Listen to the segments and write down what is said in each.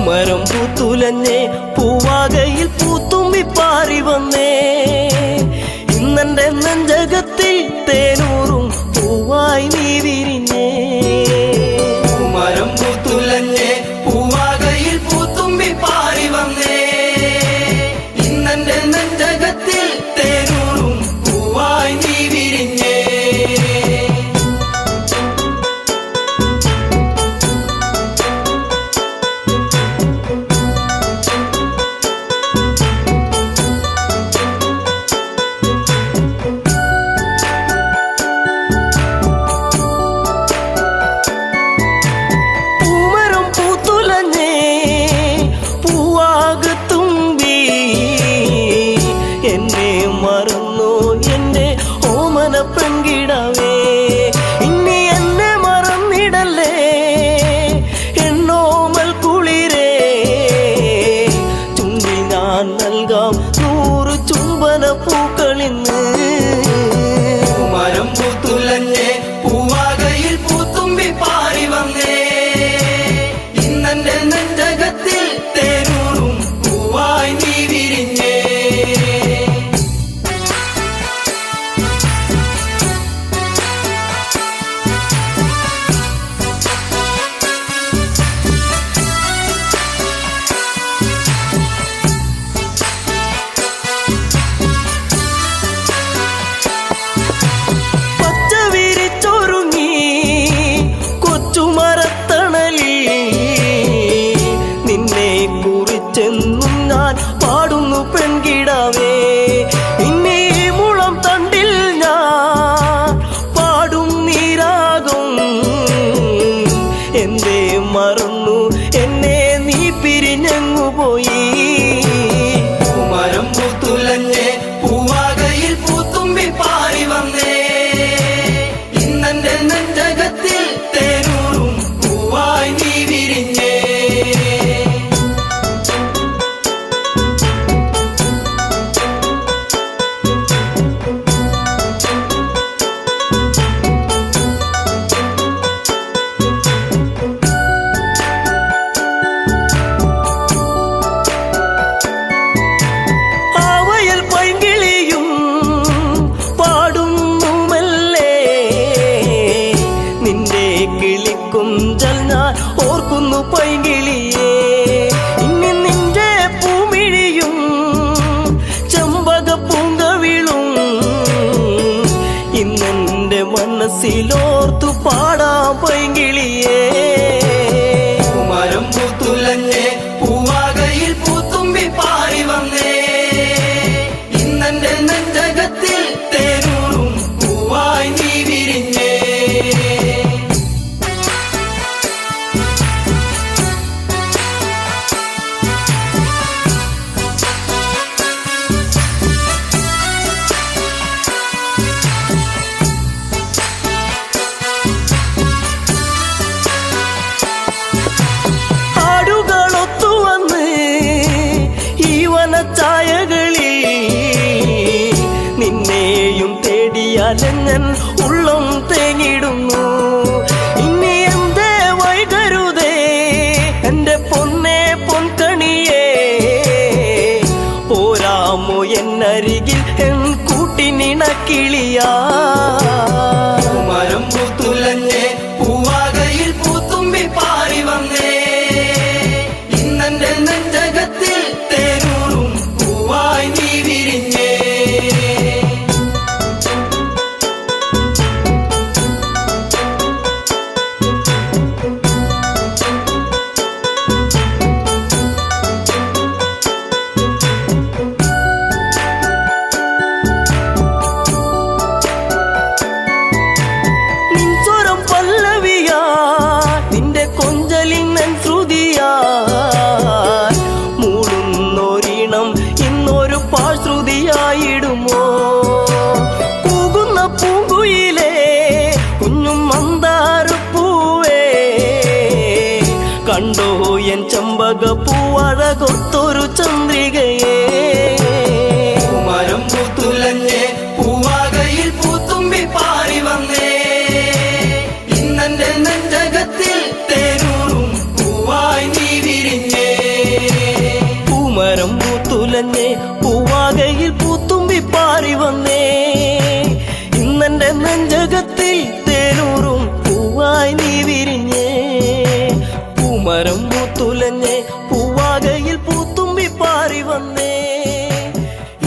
മരം പൂത്തുലഞ്ഞേ പൂവാകയിൽ പൂത്തുമ്പി പാറി വന്നേ ഇന്നെന്റെ നെഞ്ചകത്തിൽ തേനൂറും പൂവായി നീ വിരിഞ്ഞേ മരം പൂത്തുലഞ്ഞേ പൂവാകയിൽ പൂത്തുമ്പി പാറി വന്നേ ഇന്നെന്റെ നെഞ്ചകത്തിൽ തേനൂറും പൂവായി നീ വിരിഞ്ഞേ പെൺകിടാവേ ഇനി എന്നെ മറന്നിടല്ലേ എന്നോമൽ കുളിരേ ചുണ്ടിൽ ഞാൻ നൽകാം 100 ചുംബന പൂക്കളിന്ന് മരം പൂത്തുലഞ്ഞേ പൂവാകയിൽ പൂത്തുമ്പി പാറി വന്നേ ഇന്നെന്റെ നെഞ്ചകത്തിൽ തേനൂറും പൂവായി നീ വിരിഞ്ഞേ ചെന്നും ഞാൻ പാടുന്നു പെൺകിടാവേ ഇനി മുളം തണ്ടിൽ ഞാൻ പാടും നീരാകും എന്തേ മറന്നു എന്നെ നീ പിരിഞ്ഞങ്ങു പോയി മരം പൂത്തുലഞ്ഞേ പൂവാകയിൽ പൂത്തുമ്പി പാറി വന്നേ ഇന്നെന്റെ നെഞ്ചകത്തിൽ തേനൂറും പൂവായി നീ വിരിഞ്ഞേ കുഞ്ചൽ ഞാൻ ഓർക്കുന്നു പൈങ്കിളിയേ ഇനി നിന്റെ പൂമിഴിയും ചെമ്പക പൂങ്കവിളും ഇന്നെന്റെ മനസ്സിലോർത്തു പാടാം പൈങ്കിളിയേ മരം പൂത്തുലഞ്ഞേ പൂവാകയിൽ പൂത്തുമ്പി പാറി വന്നേ ഇന്നെന്റെ നെഞ്ചകത്തിൽ തേനൂറും പൂവായി നീ വിരിഞ്ഞേ ചായകളിൽ നിന്നെയും തേടിയാലെങ്ങൻ ഉള്ളം തേങ്ങിടുന്നു ഇനി എന്തേ വൈകരുതേ എന്റെ പൊന്നേ പൊൻകണിയേ പോരാമോ എന്നരികിൽ എൻ കൂട്ടിനിണക്കിളിയാ മരം പൂത്തുലഞ്ഞേ പൂവാകയിൽ പൂത്തുമ്പി പാറി വന്നേ ഇന്നെന്റെ നെഞ്ചകത്തിൽ തേനൂറും പൂവായി നീ വിരിഞ്ഞേ നിൻസ്വരം പല്ലവിയാ നിന്റെ കൊഞ്ചലിൻ ശ്രുതിയാ പൂവഴകൊത്തൊരു ചന്ദ്രികയെ പൂമരം പൂത്തുലഞ്ഞേ പൂവാകയിൽ പൂത്തുമ്പി പാറി വന്നേ ഇന്നെന്റെ നെഞ്ചകത്തിൽ തേനൂറും പൂവായി നീ വിരിഞ്ഞേ പൂമരം പൂത്തുലഞ്ഞേ പൂവാകയിൽ പൂത്തുമ്പി പാറി വന്നേ ഇന്നെന്റെ നെഞ്ചകത്തിൽ തേനൂറും പൂവായി നീ വിരിഞ്ഞേ പൂമരം പൂത്തുലഞ്ഞേ പൂവാകയിൽ പൂത്തുമ്പി പാറി വന്നേ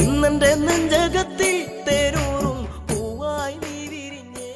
ഇന്നെന്റെ നെഞ്ചകത്തിൽ തേനൂറും പൂവായി നീ വിരിഞ്ഞേ.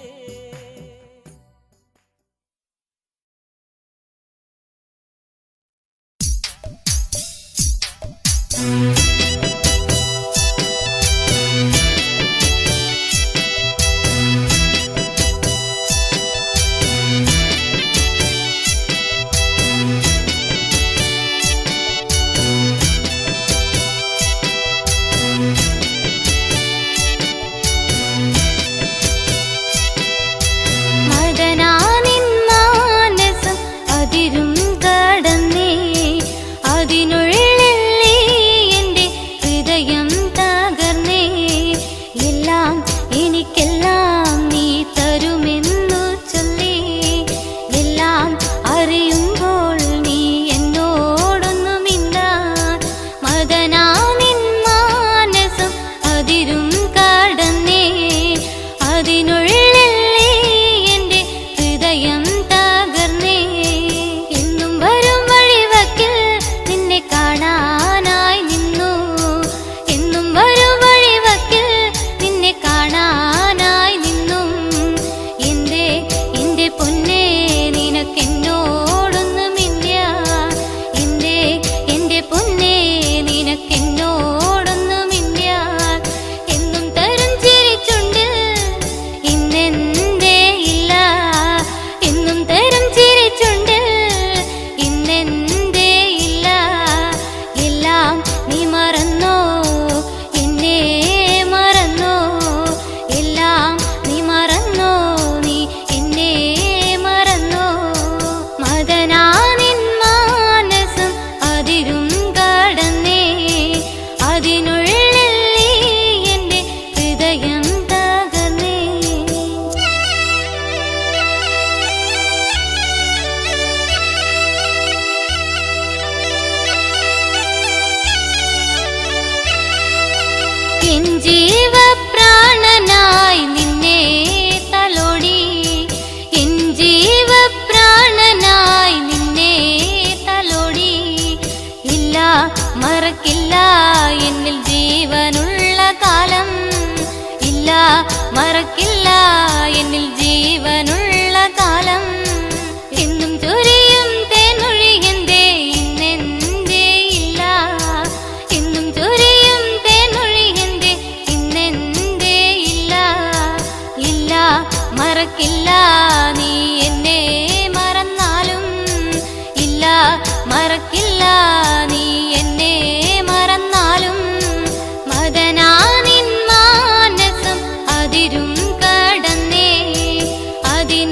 മറക്കില്ല എന്നിൽ ജീവനുള്ള കാലം ഇല്ല, മറക്കില്ല എന്നിൽ ജീവനുള്ള കാലം. എന്നും ചൊരിയും തേനൊഴി എന്തേ ഇന്നെന്തേ ഇല്ല, എന്നും ചൊരിയും തേനൊഴി എന്തേ ഇന്നെന്തേ ഇല്ല. ഇല്ല, മറക്കില്ല നീ എന്നെ മറന്നാലും, ഇല്ല മറക്കില്ല നീ എന്നെ മറന്നാലും. മദനാനിൻ മാനസം അതിരും കടന്നേ, അതിരും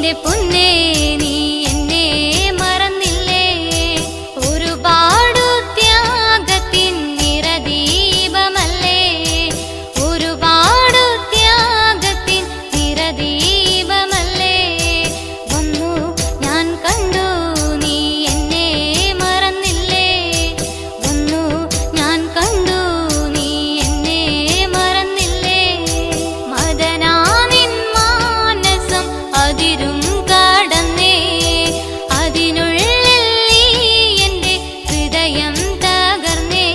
എന്റെ പൊന്നേ നീ എന്നെ മറന്നില്ലേ ഒരുപാടു ത്യാഗത്തിൻ നിറദീപമല്ലേ ഒരുപാടു ത്യാഗത്തിൻ നിറദീപമല്ലേ വന്നു ഞാൻ കണ്ടു നീ എന്നെ മറന്നില്ലേ വന്നു ഞാൻ കണ്ടു നീ എന്നെ മറന്നില്ലേ മദനാനിൻ മാനസം അതിരും കടന്നേ അതിനുള്ളിൽ നീ എന്റെ ഹൃദയം തകർന്നേ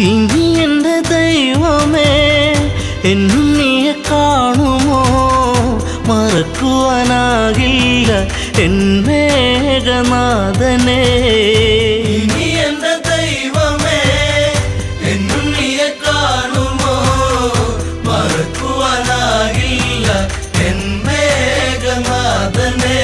ഇനി എൻ്റെ ദൈവമേ എന്നുണ്ണിയെ കാണുമോ മറക്കുവാനാകില്ല എൻ മേഘനാഥനെ ഇനി എൻ്റെ ദൈവമേ എന്നുണ്ണിയെ കാണുമോ മറക്കുവാനാകില്ല എൻ മേഘനാഥനെ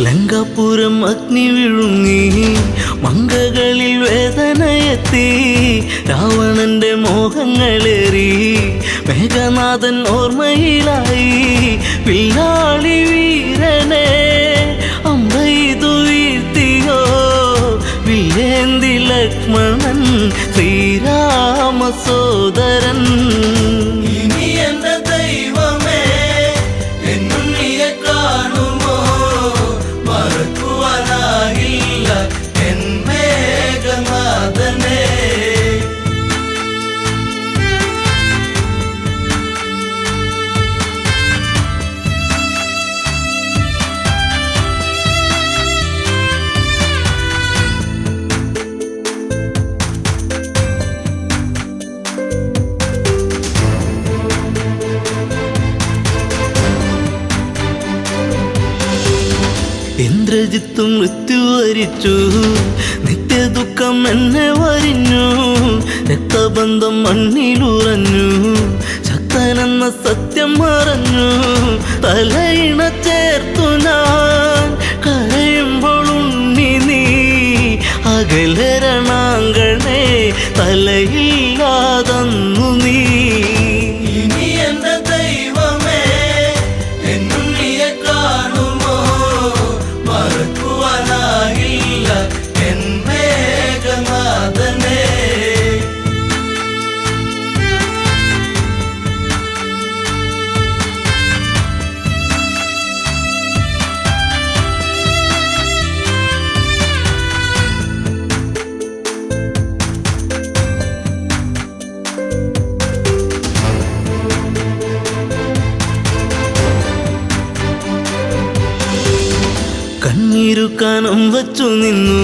ലങ്കാപുരം അഗ്നി വിഴുങ്ങി മങ്കകളിൽ വേദനയെത്തി രാവണന്റെ മോഹങ്ങളേറി മേഘനാഥൻ ഓർമ്മയിലായി വില്ലാളി വീരനെ അമ്പെയ്തു വീഴ്ത്തിയോ വില്ലേന്തി ലക്ഷ്മണൻ ശ്രീരാമ സോദരൻ ഇനി എൻ്റെ ദൈവമേ എന്നുണ്ണിയെ കാണുമോ മറക്കുവാനാകില്ല എൻ മേഘനാഥനെ ഇന്ദ്രജിത്ത് മൃത്യു വരിച്ചു നിത്യദുഃഖം എന്നെ വരിഞ്ഞു രക്തബന്ധം മണ്ണിലുറഞ്ഞു ശക്തനെന്ന സത്യം മറഞ്ഞു തലയിണ ചേർത്തു ഞാൻ കരയുമ്പോൾ ഉണ്ണി നീ അകലരണാങ്കണേ തലയില്ലാതന്നു നീ ഇനി എൻ്റെ ദൈവമേ എന്നുണ്ണിയെ കാണുമോ മറക്കുവാനാകില്ല എൻ മേഘനാഥനെ കണ്ണീരുക്കാനം വച്ചു നിന്നു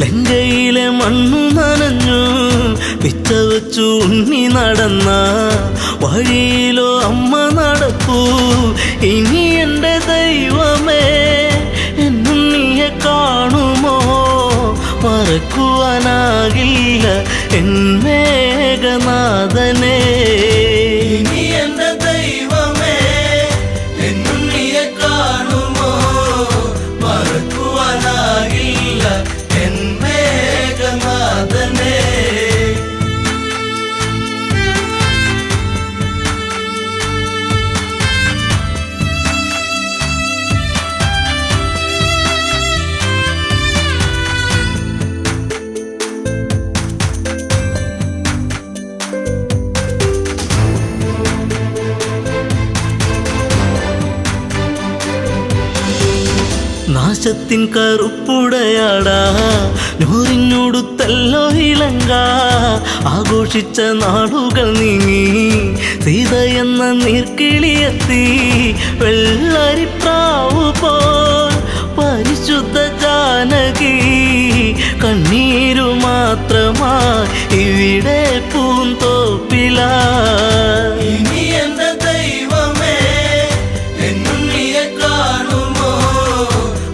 ലങ്കയിലെ മണ്ണു നനഞ്ഞു പിച്ച വച്ചു ഉണ്ണി നടന്ന വഴിയിലോ അമ്മ നടക്കൂ ഇനി എൻ്റെ ദൈവമേ എന്നുണ്ണിയെ കാണുമോ മറക്കുവാനാകില്ല എൻ മേഘനാഥനെ ഇനി എൻ്റെ ദൈവമേ എന്നുണ്ണിയെ കാണുമോ മറക്കുവാനാകില്ല എൻ മേഘനാഥനെ നാശത്തിൻ കറുപ്പുടയാടാ നൂറിനോടുത്തല്ലോ ഇളങ്ക ആഘോഷിച്ച നാളുകൾ നീങ്ങി സീത എന്ന നീർക്കിളിയെത്തി വെള്ളരിപ്രാവ് പോൽ പരിശുദ്ധ ജാനകി കണ്ണീരു മാത്രമായി ഇവിടെ പൂന്തോപ്പില ഇനി എന്റെ ദൈവമേ എന്നുണ്ണിയെ കാണുമോ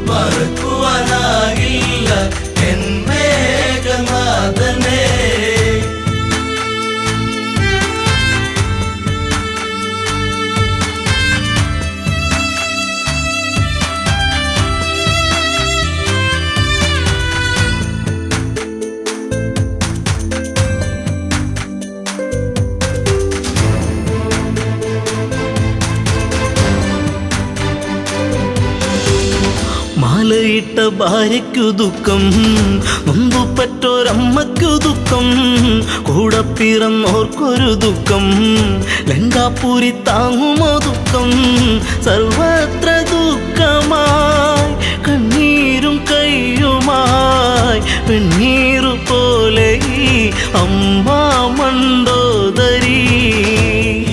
മറക്കുവാനാകില്ല എൻ മേഘനാഥനെ മാലയിട്ട ഭാര്യയ്ക്കു ദുഃഖം നൊന്തുപറ്റോരമ്മയ്ക്കു ദുഃഖം കൂടെ പിറന്നോർക്കൊരു ദുഃഖം ലങ്കാപൂരി താങ്ങുമോ ദുഃഖം സർവത്ര ദുഃഖമായി കണ്ണീരും കയ്യുമായി വെണ്ണീറു പോലെ ഈ അമ്മ മണ്ടോദരി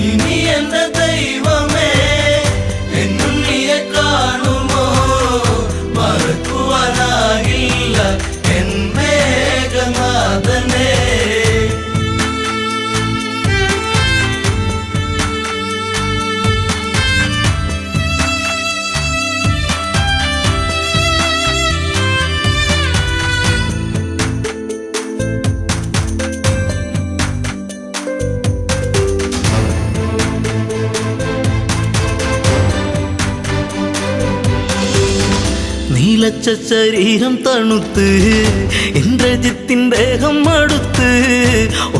ഇനി എന്റെ ദൈവമേ എന്നുണ്ണിയെ കാണുമോ മറക്കുവാനാകില്ല എൻ മേഘനാഥനെ നീലച്ച ശരീരം തണുത്ത് ഇന്ദ്രജിത്തിൻ ദേഹം അടുത്ത്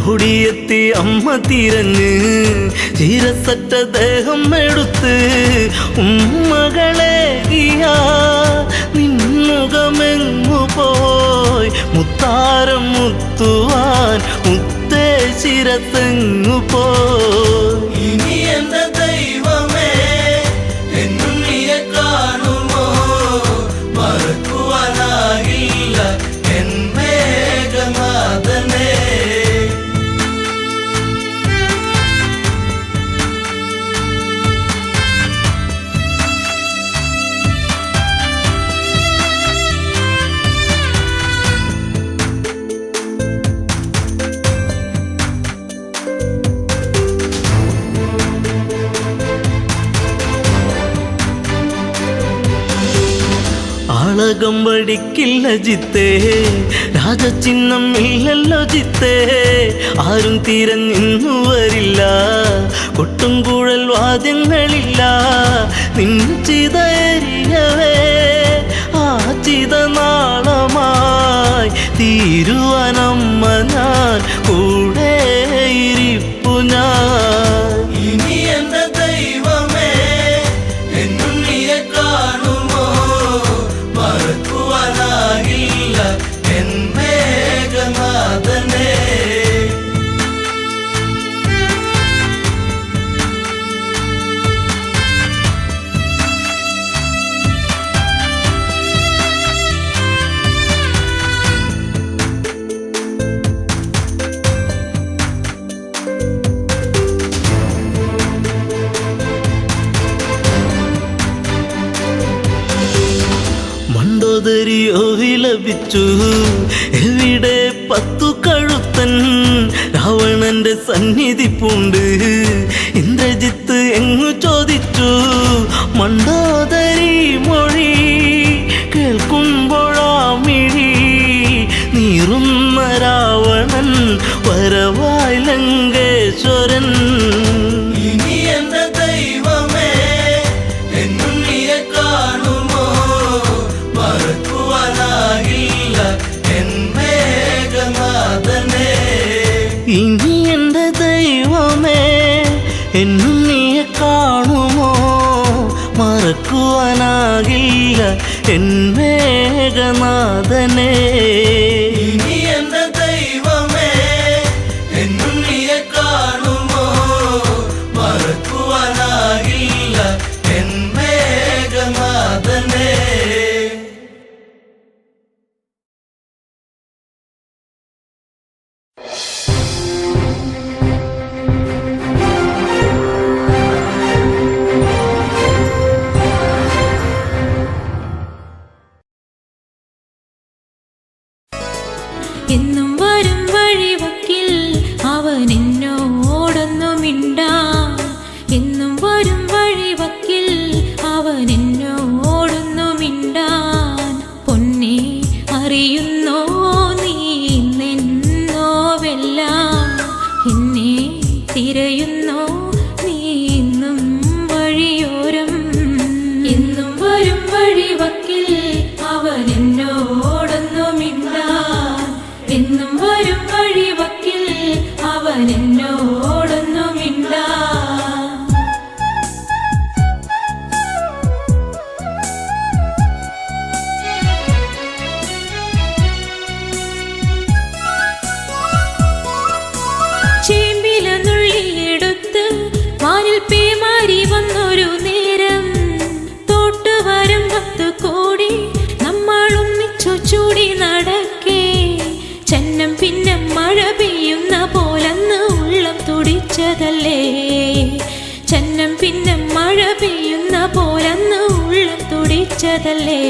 ഓടിയെത്തി അമ്മ തിരഞ്ഞ് ചീരസറ്റ ദേഹം എടുത്ത് ഉമ്മകളെ നിന്നുകമെങ്ങു പോയി മുത്താരം മുത്തുവാൻ മുത്തേ ശിരത്തെങ്ങു പോയി ഇനി എന്റെ ദൈവമേ എന്നുണ്ണിയെ കാണുമോ മറക്കുവാനാകില്ല എൻ മേഘനാഥനെ ആളകം വടിക്കില്ല ജിത്തേ രാജചിഹ്നം ഇല്ലല്ലോ ജിത്തേ ആരും തിരഞ്ഞിന്നു വരില്ല കൊട്ടും കുഴൽ വാദ്യങ്ങളില്ല നിൻ ചിതയരിയവേ ആ ചിത നാളമായി തീരുവാനമ്മ ഞാൻ കൂടെ ഇരിപ്പു ഞാൻ ഇനി എന്റെ ദൈവമേ എന്നുണ്ണിയെ കാണുമോ മറക്കുവാനാകില്ല എൻ മേഘനാഥനെ മണ്ടോദരിയോ വിലപിച്ചു എവിടെ പത്തു കഴുത്തൻ രാവണന്റെ സന്നിധി പൂണ്ട് ഇന്ദ്രജിത്ത് എങ്ങു ചോദിച്ചു മണ്ടോദരി മൊഴി കേൾക്കുമ്പോഴാ മിഴി നീറുന്ന രാവണൻ വരവായി ലങ്കേശ്വരൻ ഇനി എന്റെ ദൈവമേ എന്നുണ്ണിയെ കാണുമോ മറക്കുവാനാകില്ല എൻ മേഘനാഥനെ ഇനി എന്റെ ദൈവമേ എന്നുണ്ണിയെ കാണുമോ മറക്കുവാനാകില്ല എൻ മേഘനാഥനെ ഇനി എന്റെ ദൈവമേ എന്നുണ്ണിയെ കാണുമോ മറക്കുവാനാകില്ല എൻ മേഘനാഥനെ വരും വഴിവക്കിൽ അവൻ എന്നോടൊന്നുമില്ല. ചേമ്പില നുള്ളിയെടുത്ത് വാനിൽ പേമാരി വന്നൊരു നേരം, തോട്ടുവരം 10 കോടി നമ്മൾ ഒന്നിച്ചു ചൂടി നടക്കേ. ചന്നം പിന്നെ മഴ പെയ്യുന്ന പോലന്ന് ഉള്ളം തുടിച്ചതല്ലേ. ചന്നം പിന്നെ മഴ പെയ്യുന്ന പോലന്ന് ഉള്ളം തുടിച്ചതല്ലേ.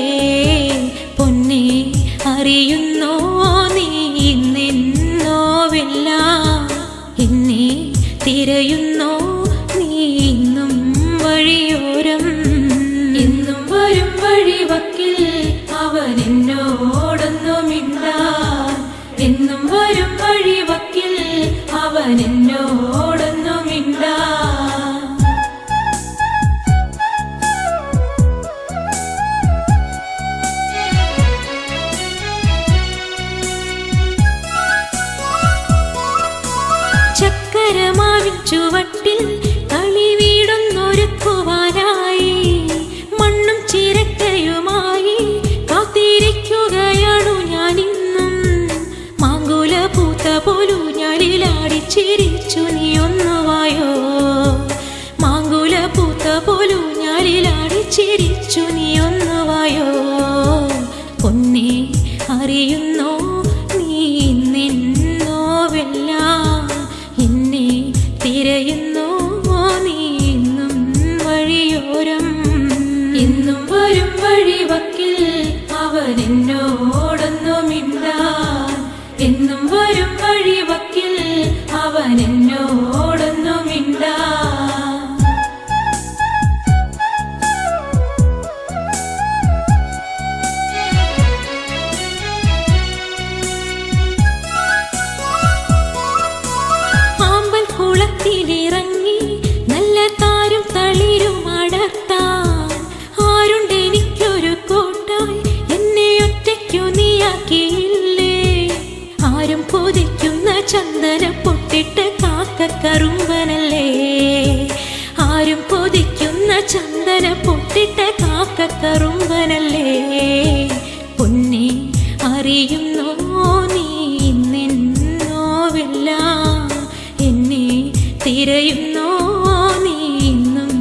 പൊന്നെ അറിയുന്നോ നീ ഇന്നെന്നോവെല്ലാം, എന്നെ തിരയുന്നോ നീ ഇന്നും വഴിയോരം. എന്നും വരും വഴിവക്കിൽ അവൻ എന്നോടൊന്നുമില്ല. എന്നും വരും വഴിവക്കിൽ അവൻ എന്നോടൊന്നുമില്ല. ചക്കരമാവിൻ ചുവട്ടിൽ കളി വീടൊന്നൊരുക്കുവാനായി മണ്ണും ചിരട്ടയുമായി കാത്തിരിക്കുകയാണു ഞാനിന്നും. മാങ്കുല പൂത്ത പോലു ഞാലിലാടി ചിരിച്ചു നീ ഒന്നുവായോ. മാങ്കുല പൂത്ത പോലു ഞാലിലാടി ചിരിച്ചു നീ ഒന്നുവായോ. പൊന്നെ അറിയുന്നോ നീ ഇന്നെന്നോവെല്ലാം, എന്നെ തിരയുന്നോ നീ ഇന്നും വഴിയോരം. എന്നും വരും വഴിവക്കിൽ അവൻ എന്നോടൊന്നുമില്ല. എന്നും വരും വഴിവക്കിൽ അവൻ എന്നോടൊന്നുമില്ല. കുളത്തിലിറങ്ങി നല്ല താരും തളിരും അടർത്താൻ ആരുണ്ടെനിക്കൊരു കോട്ടായി എന്നെ ഒറ്റയ്ക്കു നീയാക്കിയില്ലേ. ആരും കൊതിക്കുന്ന ചന്ദന പൊട്ടിട്ട് കാക്കക്കറുമ്പനല്ലേ. ആരും കൊതിക്കുന്ന ചന്ദന പൊട്ടിട്ട് കാക്കക്കറുമ്പനല്ലേ. പൊന്നെ അറിയുന്നോ നീ ഇന്നെന്നോവെല്ലാം, എന്നെ തിരയുന്നോ നീ ഇന്നും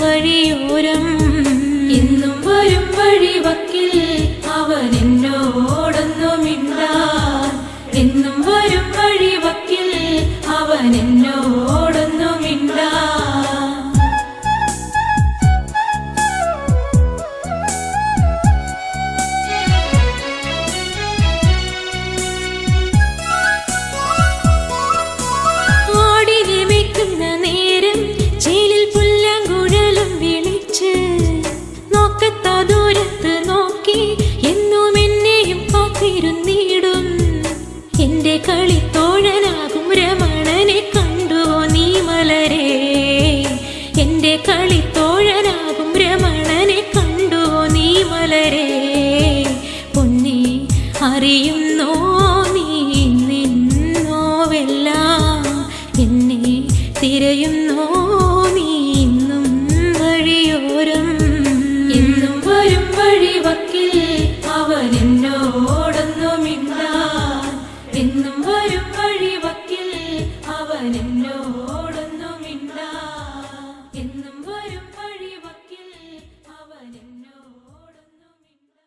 വഴിയോരം. എന്നും വരും വഴിവക്കിൽ അവൻ എന്നോടൊന്നുമില്ല. എന്നും വരും വഴിവക്കിൽ അവൻ എന്നോടൊന്നുമില്ല. നേരം ചേലിൽ പുല്ലാങ്കുഴലും വിളിച്ച് നോക്കത്ത ദൂരത്ത് നോക്കി എന്നും എന്നെയും കാത്തിരുന്നിടും. എന്റെ കളിത്തോഴനാകും രമണനെ കണ്ടുവോ നീ മലരേ. എന്റെ കളിത്തോഴനാകും രമണനെ കണ്ടുവോ നീ മലരേ. പൊന്നെ അറിയുന്നോ നീ നിന്നോവെല്ലാം, എന്നെ തിരയുന്നോ നീ ഇന്നും വഴിയോരം. എന്നും വരും വഴിവക്കിൽ അവൻ എന്നോടൊന്നുമില്ല. എന്നും വരും വഴിവക്കിൽ അവൻ എന്നോടൊന്നുമില്ല. എന്നും വരും വഴിവക്കിൽ അവൻ എന്നോടൊന്നുമില്ല.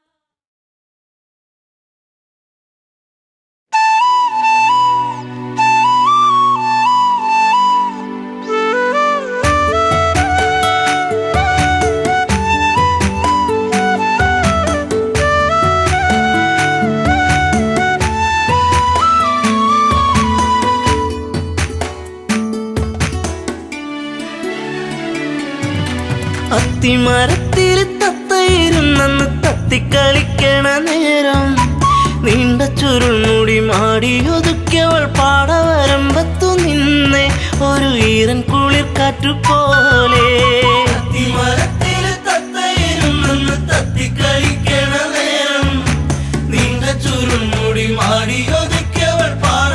അത്തിമരത്തിൽ തത്തയിരുന്നെന്ന് തത്തിക്കളിക്കണ നേരം, നീണ്ട ചുരുൾമുടി മാടിയൊതുക്കിയവൾ പാടവരമ്പത്തു നിന്നെ ഒരു ഈറൻ കുളിർ കാറ്റുപോലെ. അത്തിമരത്തിൽ തത്തയിരുന്നെന്ന് തത്തിക്കളിക്കണ നേരം, നീണ്ട ചുരുൾമുടി മാടിയൊതുക്കിയവൾ പാട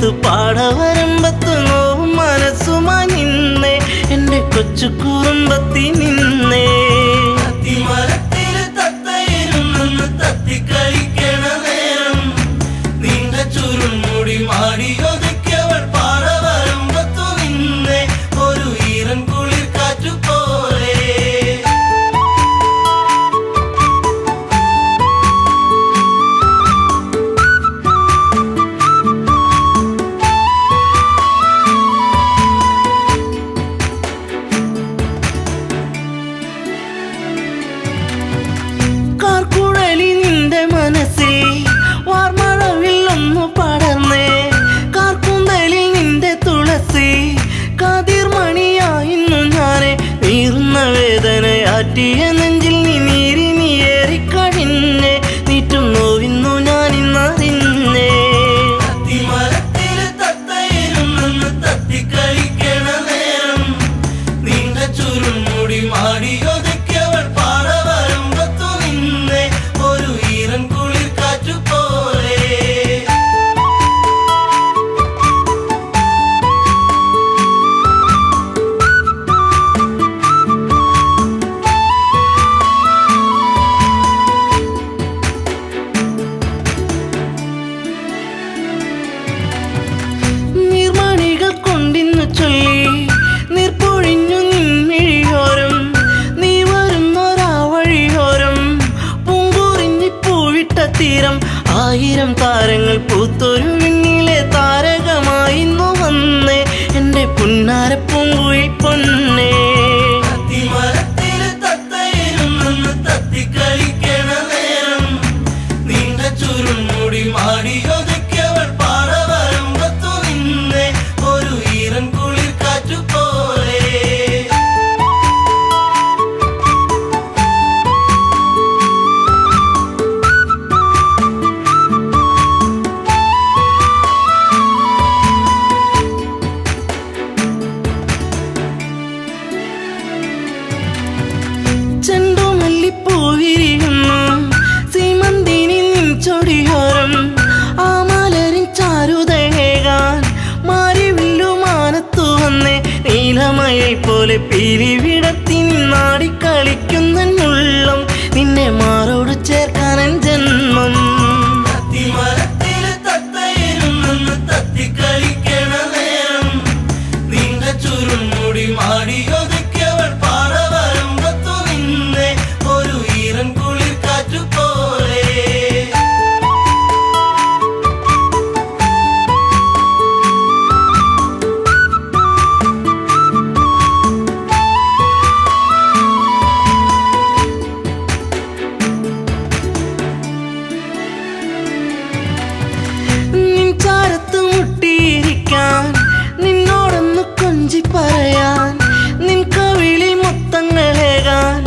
മുറ്റത്ത് പാടവരമ്പത്ത് നോവും മനസ്സുമായി നിന്നേ എൻ്റെ കൊച്ചു കുറുമ്പത്തി നിന്നേ. അത്തിമരത്തിൽ തത്തയിരുന്നെന്ന് തത്തിക്കളിക്കണ നേരം നീണ്ട ചുരുൾമുടി മാടിയൊതുക്കിയവൾ പാടവരമ്പത്തു നിന്നേ ഒരു ഈറൻ കുളിർ കാറ്റു പോലെ. കാർക്കുഴലി നിന്റെ മനസ്സിൽ വാർമഴവിൽ ഒന്നു പടർന്നേ. കാർക്കുന്തലിൽ നിന്റെ തുളസി കാതിർമണിയായിരുന്നു ഞാനെ. നീറുന്ന വേദനയാറ്റിയ നെഞ്ചിൽ നീ നീറിനിയേറിക്കഴിഞ്ഞേ. നീറ്റും നോവിന്നു ഞാനിന്നറിഞ്ഞേ. അത്തിമരത്തിൽ തത്തയിരുന്നെന്ന് തത്തിക്കളിക്കണ നേരം നീണ്ട ചുരുൾമുടി മാടിയൊതുക്കിയവൾ പാടവരമ്പത്തു നിന്നേ ഒരു ഈറൻ കുളിർ കാറ്റു പോലെ. നീർമണികൾ കൊണ്ടിന്നു ചൊല്ലി നീർപ്പൊഴിഞ്ഞു നിൻമിഴിയോരം. നീ വരുന്നൊരാ വഴിയോരം പൂങ്കുറിഞ്ഞി പൂവിട്ട തീരം. 1000 താരങ്ങൾ പൂത്തൊരു വിണ്ണിലെ താരകമായിന്നു വന്നേ എൻ്റെ പുന്നാര പൂങ്കുയിൽ പൊന്നേ. അത്തിമരത്തിൽ തത്തയിരുന്നെന്ന് തത്തിക്കളിക്കണ നേരം നീണ്ട ചുരുൾമുടി മാടിയൊതുക്കിയവൾ പാടവരമ്പത്തു നിന്നേ ഒരു ഈറൻ കുളിർ കാറ്റു പോലെ. ചെണ്ടുമല്ലിപ്പൂവിരിയുന്നു സീമന്തിനി നിൻ ചൊടിയോരം. ആ മലരിൻ ചാരുതയേകാൻ മാരിവില്ലുമാനത്തു വന്നേ. നീലമയെ പോലെ പീലി വിടത്തി നിന്നാടിക്കളിക്കുന്നുള്ളം നിന്നെ മാറോട് ചേർക്കാനൻ ജന്മം. അത്തിമരത്തിൽ തത്തയിരുന്നെന്ന് തത്തിക്കളിക്കണ നേരം നീണ്ട ചുരുൾമുടി മാടിയൊതുക്കിയവൾ പാടവരമ്പത്തു നിന്നേ ഒരു ഈറൻ കുളിർ കാറ്റു പോലെ. നിൻ ചാരത്ത് മുട്ടിയിരിക്കാൻ നിന്നോടൊന്ന് കൊഞ്ചി പറയാൻ നിൻ കവിളിൽ മുത്തങ്ങളേകാൻ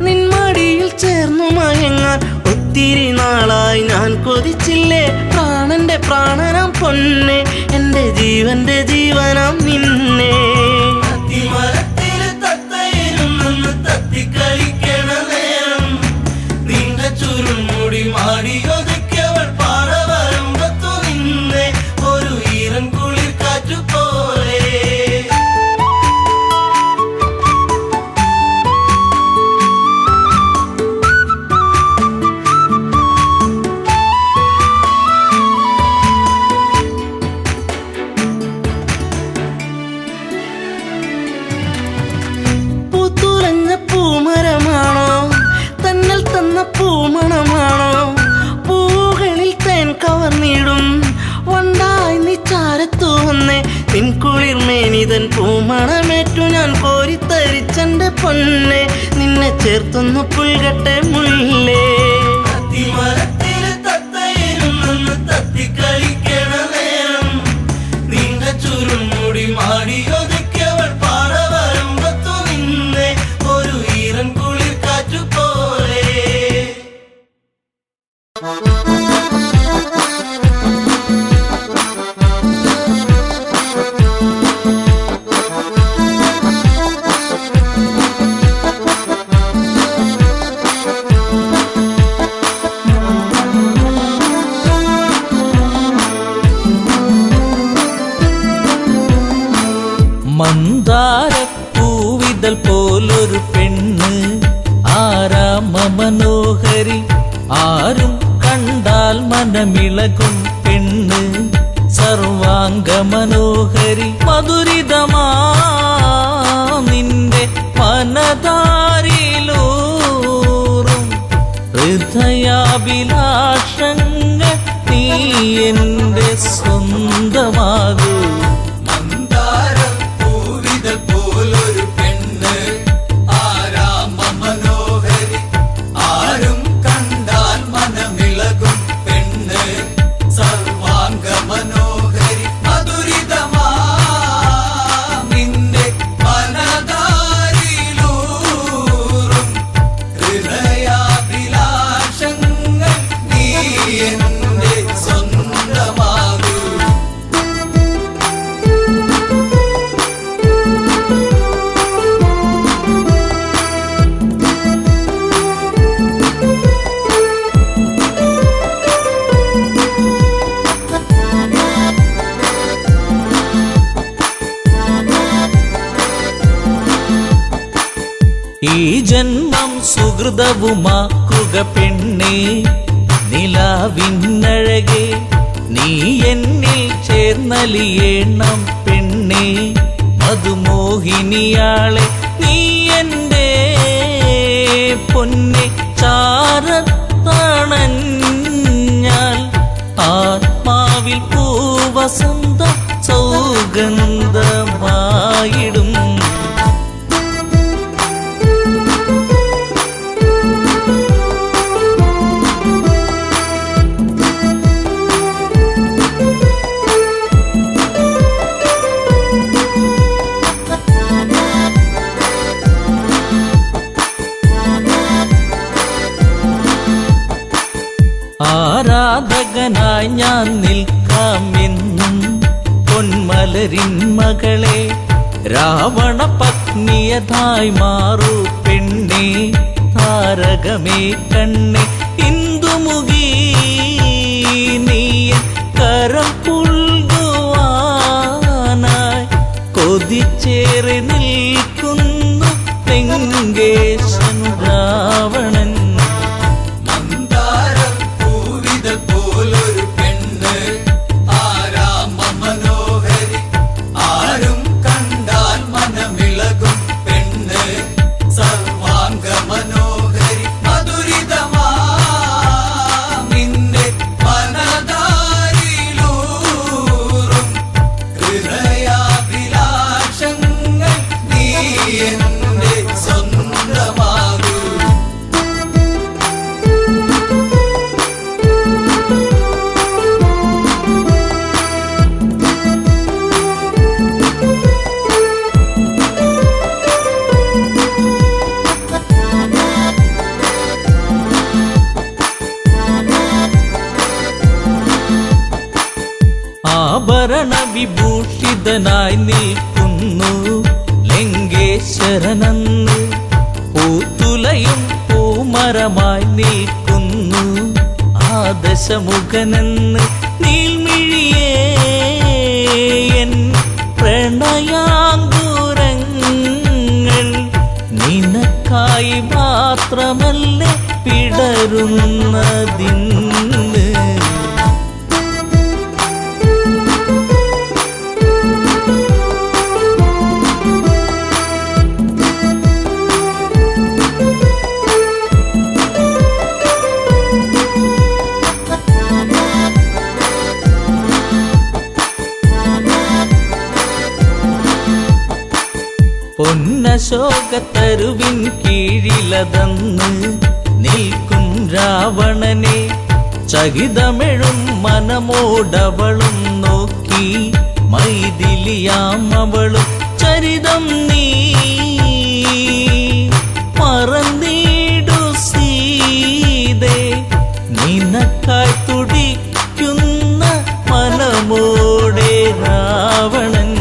നിൻ മടിയിൽ ചേർന്നു മയങ്ങാൻ ഒത്തിരി നാളായി ഞാൻ കൊതിച്ചില്ലേ പ്രാണന്റെ പ്രാണനാം പൊന്നെ എൻ്റെ ജീവന്റെ ജീവനാം നിന്നെ. അത്തിമരത്തിൽ തത്തയിരുന്നെന്ന് തത്തിക്കളിക്കണ നേരം നീണ്ട ചുരുൾമുടി മാടിയൊതുക്കിയവൾ പാടവരമ്പത്തു നിന്നേ ഒരു ഈറൻ കുളിർ കാറ്റു പോലെ. പൂത്തുലഞ്ഞ പൂമരമാണോ തന്നൽ തന്ന പൂമണമാണോ. പൂവുകളിൽ തേൻ കവർന്നിടും വണ്ടായി നീ ചാരത്തു വന്നേ. നിൻ കുളിർമേനിതൻ പൂമണമേറ്റു ഞാൻ കോരിത്തരിച്ചെന്റെ പൊന്നെ. നിന്നെ ചേർത്തൊന്നു പുൽകട്ടെ മുല്ലേ. അത്തിമരത്തിൽ തത്തയിരുന്നെന്ന് തത്തിക്കളിക്കണ നേരം നീണ്ട ചുരുൾമുടി മാടിയൊതുക്കിയവൾ പാടവരമ്പത്തു നിന്നേ ഒരു ഈറൻ കുളിർ കാറ്റു പോലെ. പൂവിതൽ പോലൊരു പെണ്ണ് ആരാമ മനോഹരി ആരും കണ്ടാൽ മനമിളകും പെണ്ണ് സർവാംഗ മനോഹരി മധുരിതമാ നിന്റെ മനതാരിലൂറും ഹൃദയാഭിലാഷങ്ങൾ നീ എന്റെ സ്വന്തമാകൂ ഈ ജന്മം സുഹൃതവുമാക്കുക പെണ്ണേ നിലാവിന്നഴകെ നീ എന്നിൽ ചേർന്നലിയേണം പെണ്ണേ മധുമോഹിനിയാളെ നീ എൻ്റെ പൊന്നെ ചാരത്തണഞ്ഞാൽ ആത്മാവിൽ പൂവസന്ത സൗഗന്ധമായിടും ആരാധകനായി ഞാൻ നിൽക്കാമെന്നും പൊന്മലരിൻ മകളെ രാവണ പത്നിയതായി മാറൂ പെണ്ണേ താരകമേ കണ്ണേ ഇന്ദുമുഖി നീ കരം പുൽകുവാനായി കൊതിച്ചേറി നിൽക്കുന്നു ലങ്കേശൻ രാവണൻ ആഭരണ വിഭൂഷിതനായി നിൽക്കുന്നു ലങ്കേശ്വരനന്ന് പൂത്തുലയും പൂമരമായി നിൽക്കുന്നു ആദശമുഖനെന്ന് നീൽമിഴിയേ എൻ പ്രണയാങ്കുരങ്ങൾ നിനക്കായി മാത്രമല്ലേ പിടരുന്നതിന്ന് പൊന്നശോകത്തരുവിൻ കീഴിലതന്ന് നിൽക്കും രാവണനെ ചകിതമെഴും മനമോടവളും നോക്കി മൈഥിലിയാം അവളും ചരിതം നീ മറന്നീടു സീതേ നിനക്കായി തുടിക്കുന്ന മനമോടെ രാവണൻ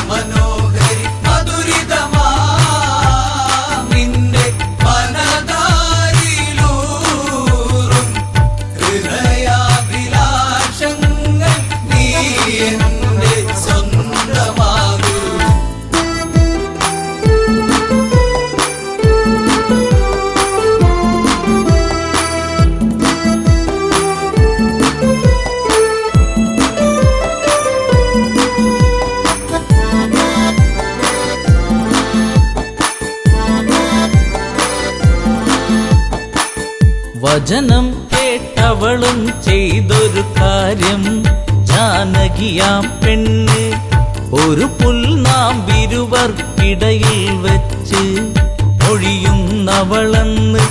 മനോഹരി മധുരിതമാ നിന്റെ വചനം കേട്ടവളും ചെയ്തൊരു കാര്യം, ജാനകിയാം പെണ്ണ് ഒരു പുൽനാമ്പിരുവർക്കിടയിൽ വെച്ച് ഒഴിയുന്നവളെന്ന്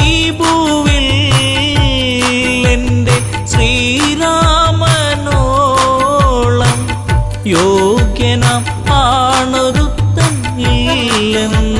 ഈ ഭൂവിൽ എൻ്റെ ശ്രീരാമനോളം യോഗ്യനാം ആണൊരുത്തൻ ഇല്ലെന്നറിയണം.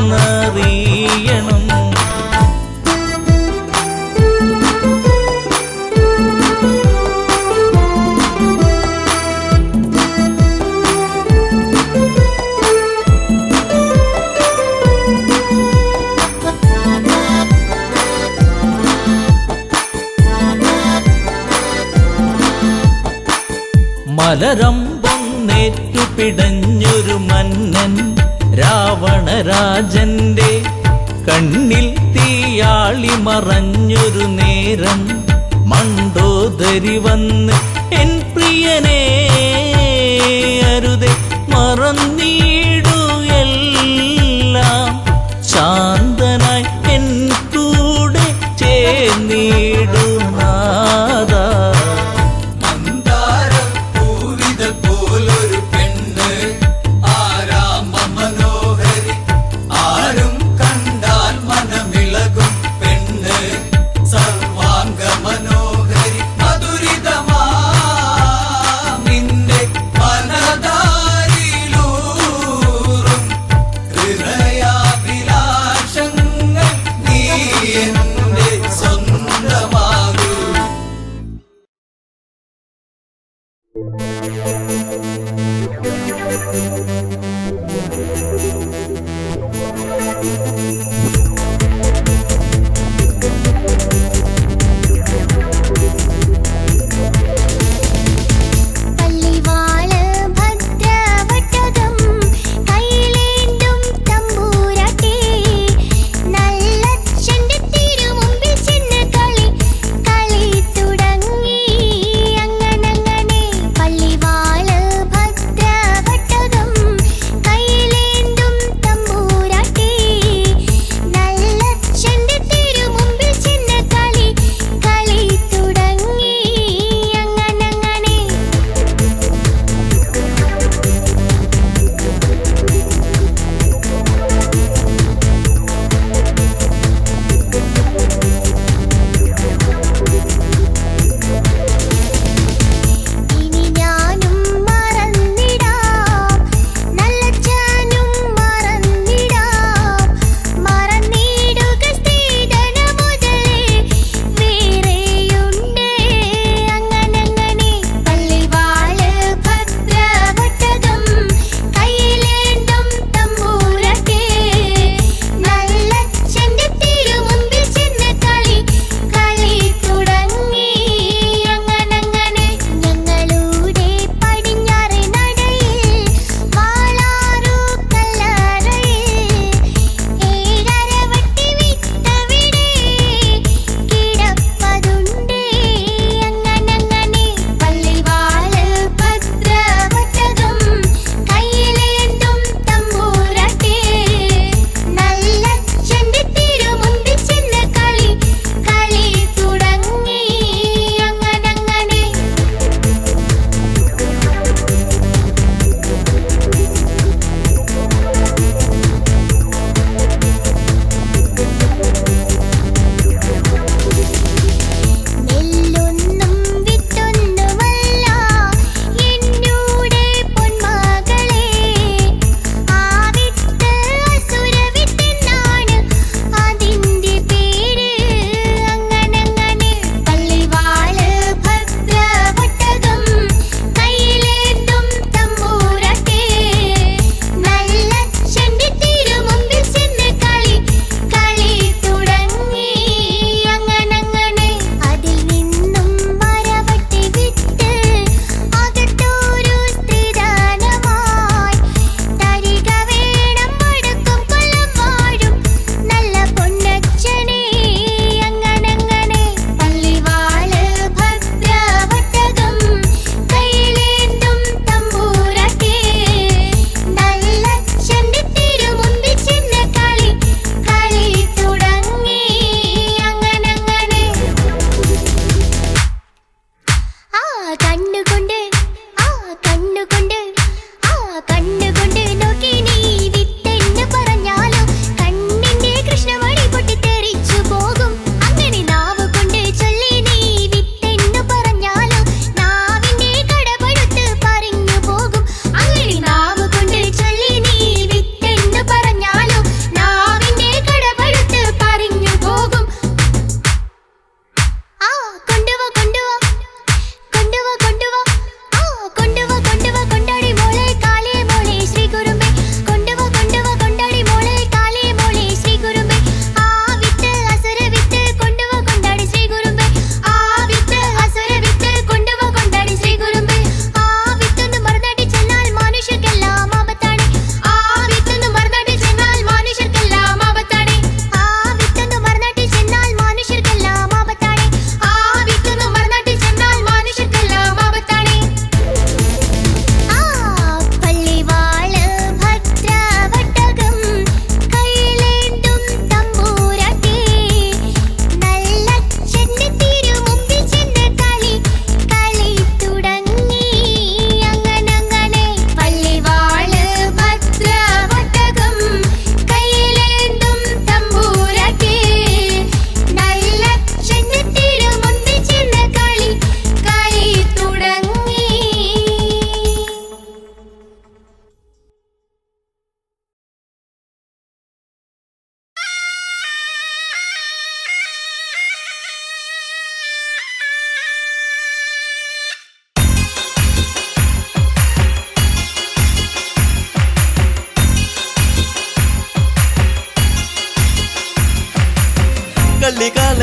മലരമ്പൊന്നേറ്റു പിടഞ്ഞൊരു മന്നൻ രാവണരാജന്റെ കണ്ണിൽ തീയാളി മറഞ്ഞൊരു നേരം, മണ്ടോദരി വന്ന് എൻ പ്രിയനെ അരുതെ മറന്നീടു എല്ലാം, ശാന്തനായി എൻ കൂടെ ചേർന്നീടു നാദാ.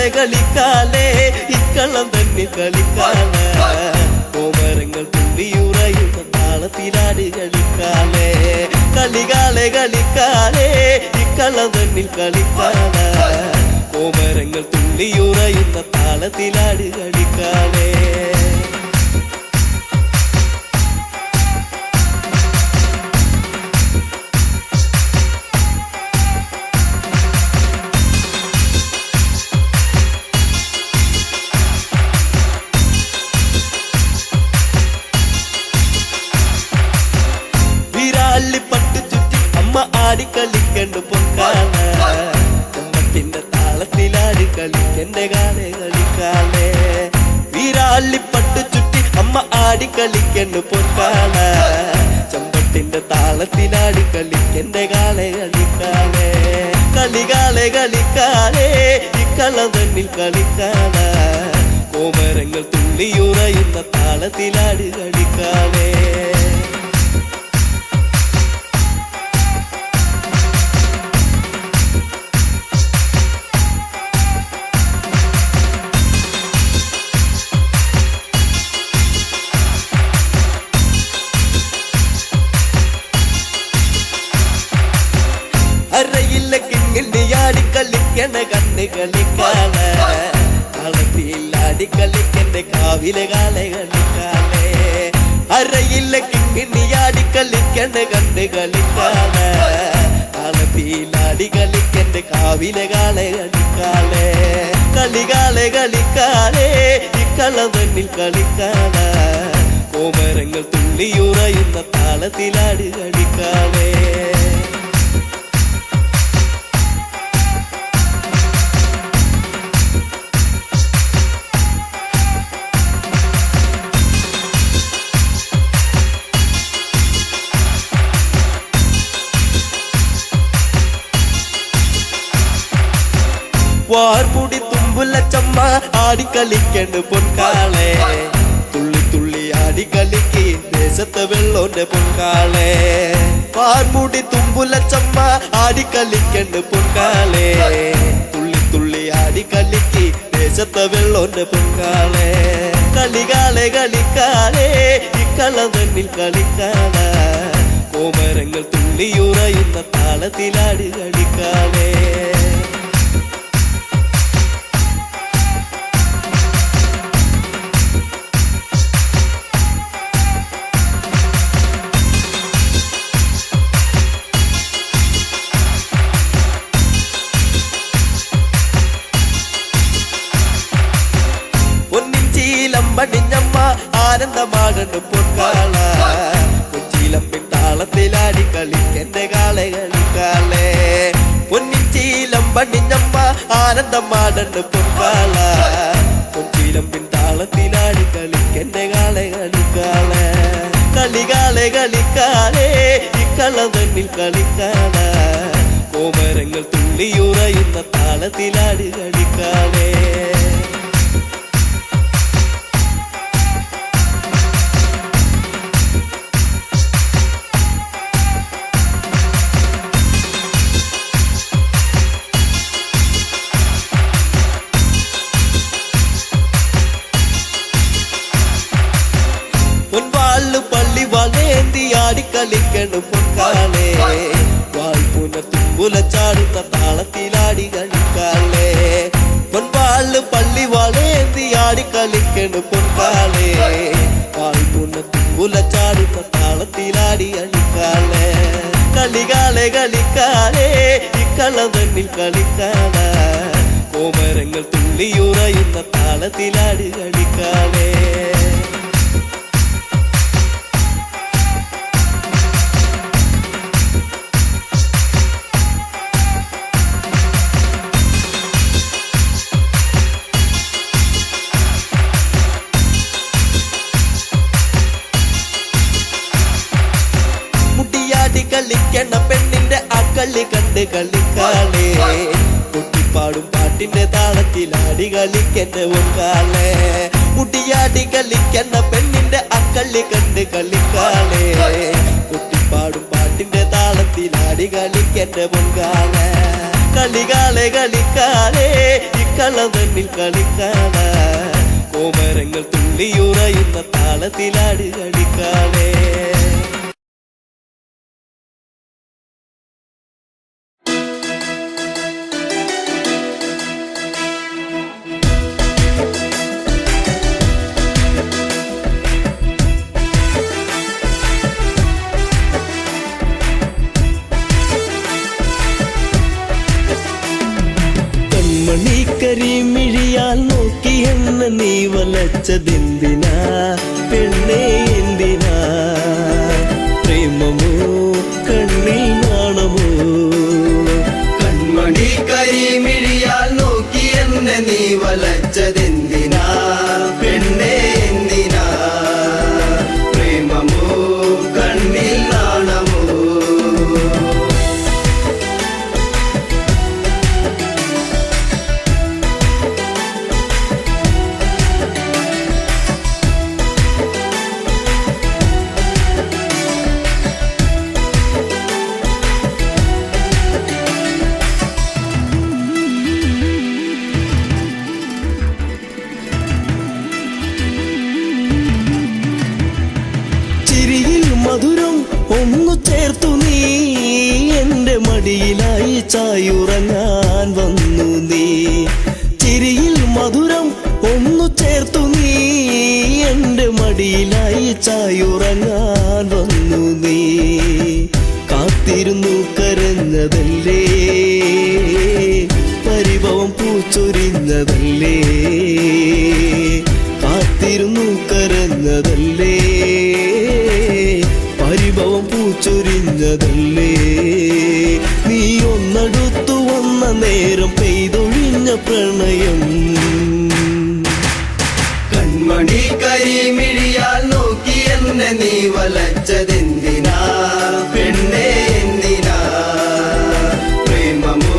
കളികാലെ കളിക്കാലേ ഇക്കളം തന്നെ കളിക്കാലേ കോമരങ്ങൾ തുള്ളിയുറയുന്ന താളത്തിലാടി കളിക്കാലേ കളികാലെ കളിക്കാലേ ഇക്കളം തന്നെ കളിക്കാലേ കോമരങ്ങൾ തുള്ളിയുറയുന്ന താളത്തിലാടി കളിക്കാലേ പട്ടു ചുറ്റി അമ്മ ആടിക്കളിക്കണ്ട് പൊക്കാല ചമ്മത്തിന്റെ താളത്തിലാടി കളിക്കന്റെ കാലേ കളിക്കാലേ വീരാളി പട്ടു ചുറ്റി അമ്മ ആടിക്കളിക്കണ്ട് പൊക്കാല ചമ്പത്തിന്റെ താളത്തിലാടി കളിക്കന്റെ കാലേ കളിക്കാലേ കളികാലെ കളിക്കാലേ ഇക്കളം തന്നിൽ കളിക്കാല കോമരങ്ങൾ തുള്ളിയുറയുന്ന താളത്തിലാടി കളിക്കാലേ അരയില്ല കിങ്ങിണ്ടിയാടി കളിക്കണ കണ്ണ് കളിക്കാല കളത്തിലാടി കളിക്കന്റെ കാവിലെ കാലെ കളിക്കാലേ അരയില്ല കിങ്ങിണ്ടിയാടി കളിക്കണ കണ്ണ് കളിക്കാല കളത്തിലാടി കളിക്കന്റെ കാവിലെ കാലെ കളിക്കാലേ കളികാലെ കളിക്കാലേ ഇക്കളം തന്നിൽ കളിക്കാല കോമരങ്ങൾ തുള്ളിയുറയുന്ന താളത്തിലാടി കളിക്കാലേ വാർമുടി തുമ്പുല ചമ്മ ആടിക്കളിക്കണ്ട് പൊൻകാളെ തുള്ളി തുള്ളി ആടിക്കളിക്ക് ദേശത്തെ വെള്ളോന്റെ പൊൻകാളെ വാർമുടി തുമ്പുല ചമ്മ ആടിക്കളിക്കണ്ട് പൊൻകാളെ തുള്ളി തുള്ളി ആടിക്കളിക്ക് ദേശത്തെ വെള്ളോന്റെ പൊൻകാളെ കളികാലെ കളിക്കാലേ ഇക്കളം തന്നിൽ കളിക്കാല കോമരങ്ങൾ തുള്ളിയുറയുന്ന താളത്തിലാടി കളിക്കാലേ പടിഞ്ഞമ്മ ആനന്ദമാകണ്ട് പൊൻകാള കൊച്ചിലമ്പിൻ താളത്തിലാടി കളിക്കന്റെ കാളെ കളിക്കാലേ പൊന്നിച്ചീലം പടിഞ്ഞമ്മ ആനന്ദമാകണ്ട് പൊൻകാള കൊച്ചിലമ്പിൻ താളത്തിലാടി കളിക്കന്റെ കാളെ കളിക്കാലേ കളികാലെ കളിക്കാലേ ഇക്കളം തന്നിൽ കളിക്കാല കോമരങ്ങൾ തുള്ളിയുറയുന്ന താളത്തിലാടി കളിക്കാലേ പൊൻവാള് പള്ളി വളേന്തി ആടിക്കളിക്കണ് പൊൻകാളേ വാൾപുന തുമ്പുല ചാടുന്ന താളത്തിലാടി കളിക്കാലേ പൊൻവാള് പള്ളി വളേന്തി ആടിക്കളിക്കണ് പൊൻകാളേ വാൾപുന തുമ്പുല ചാടുന്ന താളത്തിലാടി കളിക്കാലേ കളികാലെ കളിക്കാലേ ഇക്കളം തന്നിൽ കളിക്കാല കോമരങ്ങൾ തുള്ളിയുറയുന്ന താളത്തിലാടി കളിക്കാലേ കളിക്കണ പെണ്ണിന്റെ അക്കളി കണ്ട് കളിക്കാലേ കുട്ടിപ്പാടും പാട്ടിന്റെ താളത്തിലാടി കളിക്കന്റെ ഒന്നാളെ മുടിയാടി കളിക്കണ പെണ്ണിന്റെ അക്കളി കണ്ട് കളിക്കാലേ കുട്ടിപ്പാടും പാട്ടിന്റെ താളത്തിലാടി കളിക്കന്റെ പൊങ്കാളെ കളികാളെ കളിക്കാളെ ഇക്കളവന്നിൽ കളിക്കാള കോമരങ്ങൾ തുള്ളിയുറയുന്ന താളത്തിലാട് കളിക്കാളെ. കരിമിഴിയാൽ നോക്കി എന്നെ നീ വലച്ചതെന്തിനാ പെണ്ണേ എന്തിനാ? പ്രേമമോ കണ്ണിൽ നാണമോ? കൺമണി കരിമിഴിയാൽ നോക്കി എന്നെ നീ വലച്ചതെന്തിനാ പെണ്ണേ എന്തിനാ? പ്രേമമോ കണ്ണിൽ നാണമോ? മധുരം ഒന്നു ചേർത്തു നീ എന്റെ മടിയിലായി ചായുറങ്ങാൻ വന്നു നീ. ചിരിയിൽ മധുരം ഒന്നു ചേർത്തു നീ എന്റെ മടിയിലായി ചായുറങ്ങാൻ വന്നു നീ. കാത്തിരുന്നു കരഞ്ഞതല്ലേ പരിഭവം പൂച്ചൊരിഞ്ഞതല്ലേ? കാത്തിരുന്നു കരഞ്ഞതല്ലേ പരിഭവം പൂച്ചൊരിഞ്ഞതല്ലേ? നീ ഒന്നടുത്തു വന്ന നേരം പെയ്തൊഴിഞ്ഞ പ്രണയം. കൺമണി കരിമിഴിയാൽ നോക്കി എന്നെ നീ വലച്ചതെന്തിനാ പെണ്ണേ എന്തിനാ? പ്രേമമോ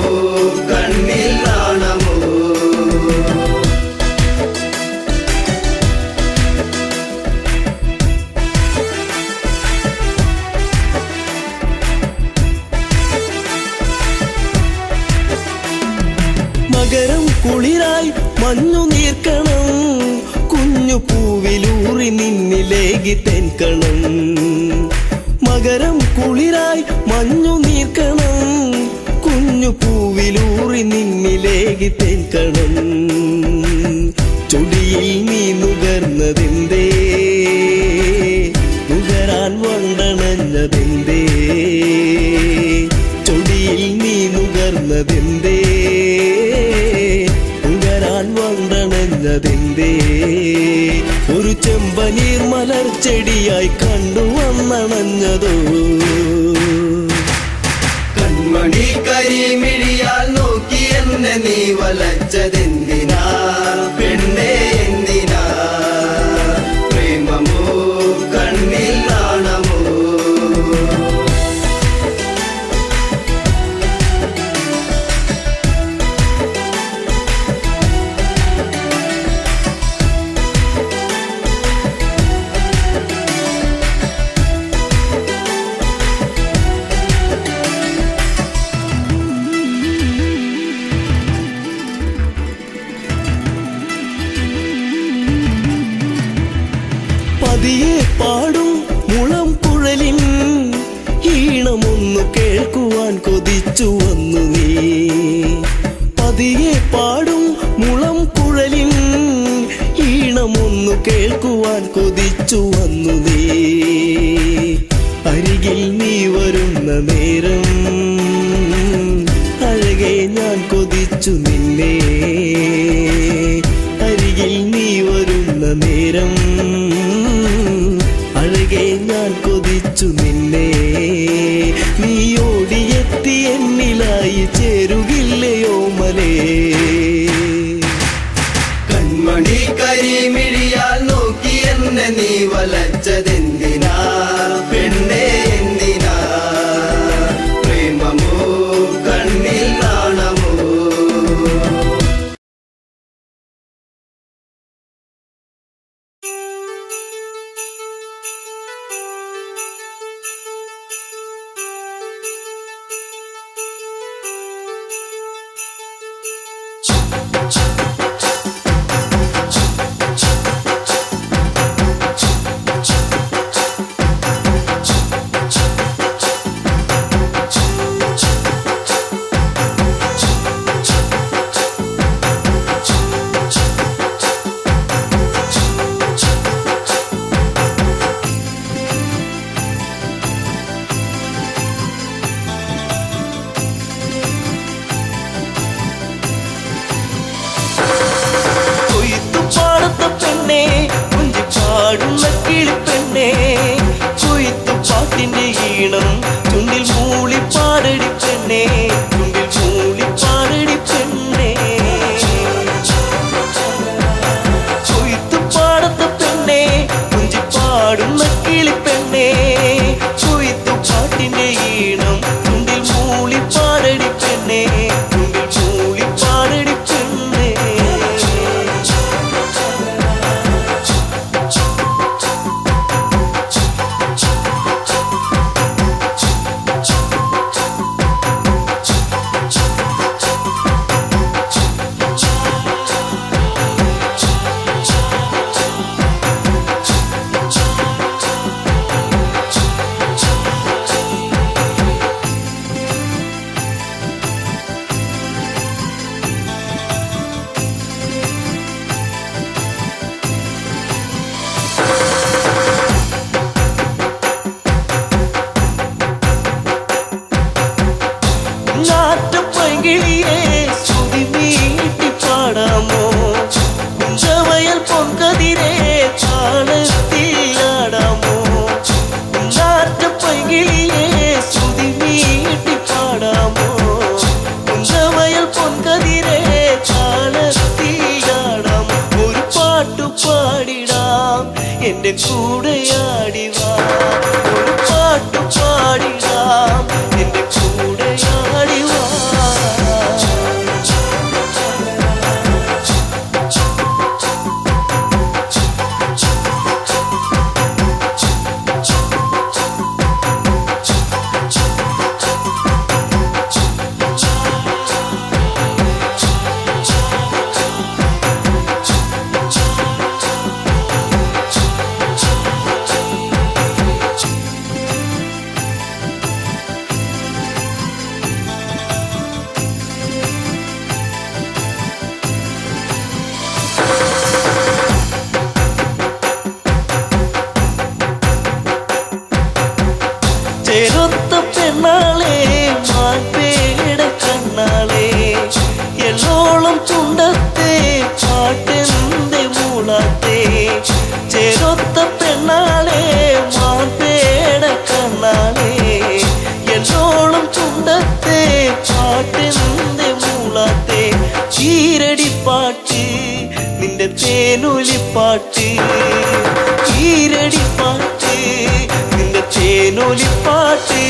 കണ്ണിൽ നാണമോ? മകരം കുളിരായി മഞ്ഞു നീർക്കണം കുഞ്ഞു പൂവിലൂറി നിന്നിലേകി തെൻകണം. മകരം കുളിരായി മഞ്ഞു നീർക്കണം കുഞ്ഞു പൂവിലൂറി നിന്നിലേകി തെൻകണം. ചൊടിയിൽ നീ നുകർന്നതെന്തേ നുകരാൻ വണ്ടണഞ്ഞതെന്തേ? ചൊടിയിൽ നീ നുകർന്നതെന്തേ നുകരാൻ വണ്ടണഞ്ഞതെന്തേ? ഒരു ചെമ്പനീർ മലർച്ചെടിയായി കണ്ടു വന്നണഞ്ഞതോ? കൺമണി കരിമിഴിയാൽ നോക്കി എന്നെ നീ വലച്ചതെന്തിനാ പെണ്ണേ എന്തിനാ? പ്രേമമോ കണ്ണിൽ നാണമോ? പതിയെ പാടും മുളം കുഴലിൻ ഈണമൊന്നു കേൾക്കുവാൻ കൊതിച്ചു വന്നു നീ. പതിയെ പാടും മുളം കുഴലിൻ ഈണമൊന്നു കേൾക്കുവാൻ കൊതിച്ചു വന്നു നീ. അരികിൽ നീ വരുന്ന നേരം അഴകെ ഞാൻ കൊതിച്ചു നിന്നെ. അരികിൽ നീ വരുന്ന നേരം അഴകെ ഞാൻ കൊതിച്ചു നിന്നെ. നീ ഓടിയെത്തി എന്നിലായി ചേരുകില്ലയോ മലേ? കൺമണി കരിമിഴിയാൽ നോക്കി എന്നെ നീ വലച്ചതെന്തിനാ പെണ്ണേ എന്തിനാ? പ്രേമമോ കണ്ണിൽ നാണമോ? കിളിപ്പെണ്ണേ കൊയ്ത്തു പാട്ടിന്റെ ഈണം ചുണ്ടിൽ മൂളി പാടടി പെണ്ണേ ചുണ്ടിൽ മൂളി പാടടി പെണ്ണേ കൊയ്ത്തു പാടത്ത പെണ്ണേ കുഞ്ചി പാടുന്ന കിളിപ്പെണ്ണേ കൊയ്ത്തു പാട്ടിന്റെ ഈണം ചുണ്ടിൽ മൂളി പാടടി പെണ്ണേ ചുണ്ടിൽ മൂളി പാടടി പെണ്ണേ നാട്ടുപൈങ്കിളിയെ ശ്രുതി മീട്ടി പാടാമോ കുഞ്ചവയൽ പൊൻകതിരെ താളത്തിലാടാമോ നാട്ടുപൈങ്കിളിയെ ശ്രുതി മീട്ടി പാടാമോ കുഞ്ചവയൽ പൊൻകതിരെ താളത്തിലാടാമോ ഒരു പാട്ടു പാടിടാം എൻ്റെ കൂടെയാടിവാ ഒരു പാട്ടു പാടിടാം എൻ്റെ കൂടെയാടിവാ ചെറുത്ത പെണ്ണാളെ മാൻപേട കണ്ണാളെ എല്ലോളം ചുണ്ടത്തെ പാട്ടെന്തെ മൂളാത്തെ ചെറുത്ത പെണ്ണാളെ മാൻപേട കണ്ണാളെ എല്ലോളം ചുണ്ടത്തെ പാട്ടെന്തെ മൂളാത്തെ ഈരടിപ്പാട്ട് നിന്റെ തേനൊലിപ്പാട്ട് ഈരടിപ്പാട്ട് നിന്റെ തേനൊലിപ്പാട്ട്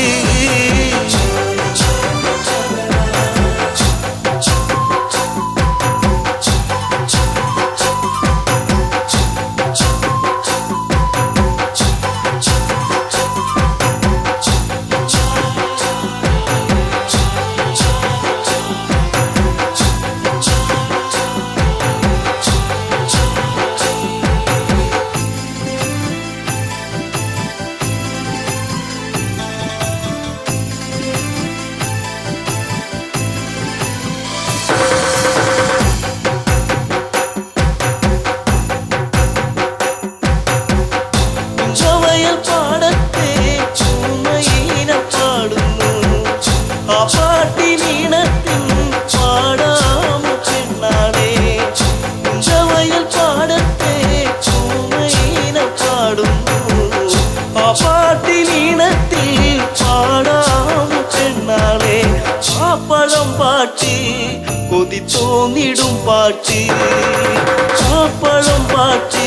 കുഞ്ചവയൽ പാടത്തെ ചൂമയിന പാടുന്നു ആ പാട്ടിനീണത്തിൻ പാടാമോ പെണ്ണാളെ കുഞ്ചവയൽ പാടത്തെ ചൂമയിന പാടുന്നു ആ പാട്ടിനീണത്തിൽ പാടാമോ പെണ്ണാളെ പാപ്പളം പാട്ട് കൊതി തോന്നിടും പാട്ട് പാപ്പളം പാട്ട്